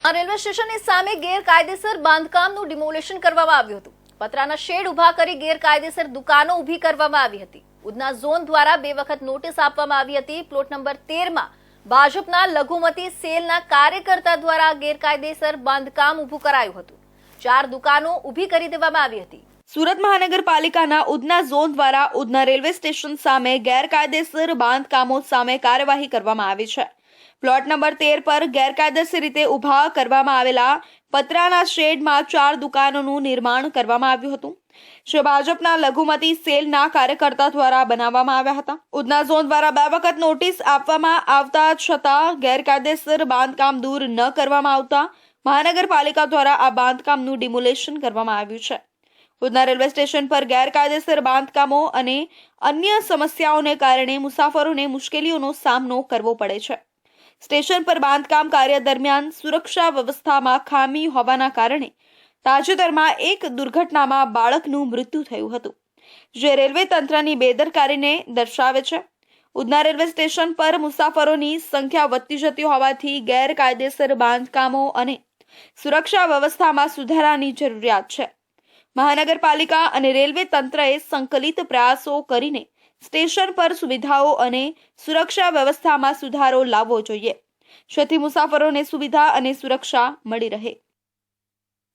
આ રેલવે સ્ટેશનની સામે ગેરકાયદેસર બાંધકામનું ડિમોલેશન કરવામાં આવ્યું હતું. પતરાના શેડ ઉભા કરી ગેરકાયદેસર દુકાનો ઊભી કરવામાં આવી હતી. ઉધના ઝોન દ્વારા 2 વખત નોટિસ આપવામાં આવી હતી. પ્લોટ નંબર 13 માં ભાજપના લઘુમતી સેલના કાર્યકર્તા દ્વારા ગેરકાયદેસર બાંધકામ ઊભું કરાયું હતું. 4 દુકાનો ઊભી કરી દેવામાં આવી હતી. સુરત મહાનગરપાલિકાના ઉધના ઝોન દ્વારા ઉધના રેલવે સ્ટેશન સામે ગેરકાયદેસર બાંધકામો સામે કાર્યવાહી કરવામાં આવી છે. પ્લોટ નંબર 13 પર ગેરકાયદેસર રીતે ઊભા કરવામાં આવેલા પતરાના શેડમાં 4 દુકાનોનું નિર્માણ કરવામાં આવ્યું હતું, જે ભાજપના લઘુમતી સેલના કાર્યકર્તા દ્વારા બનાવવામાં આવ્યા હતા. ઉધના ઝોન દ્વારા 2 વખત નોટિસ આપવામાં આવતા છતાં ગેરકાયદેસર બાંધકામ દૂર ન કરવામાં આવતા મહાનગરપાલિકા દ્વારા આ બાંધકામનું ડિમોલેશન કરવામાં આવ્યું છે. ઉધના રેલવે સ્ટેશન પર ગેરકાયદેસર બાંધકામો અને અન્ય સમસ્યાઓને કારણે મુસાફરોને મુશ્કેલીઓનો સામનો કરવો પડે છે. સ્ટેશન પર બાંધકામ કાર્ય દરમિયાન સુરક્ષા વ્યવસ્થામાં ખામી હોવાના કારણે તાજેતરમાં એક દુર્ઘટનામાં બાળકનું મૃત્યુ થયું હતું, જે રેલવે તંત્રની બેદરકારીને દર્શાવે છે. ઉધના રેલવે સ્ટેશન પર મુસાફરોની સંખ્યા વધતી જતી હોવાથી ગેરકાયદેસર બાંધકામો અને સુરક્ષા વ્યવસ્થામાં સુધારાની જરૂરિયાત છે. મહાનગરપાલિકા અને રેલવે તંત્રએ સંકલિત પ્રયાસો કરીને સ્ટેશન પર સુવિધાઓ અને સુરક્ષા વ્યવસ્થામાં સુધારો લાવવો જોઈએ, જેથી મુસાફરોને સુવિધા અને સુરક્ષા મળી રહે.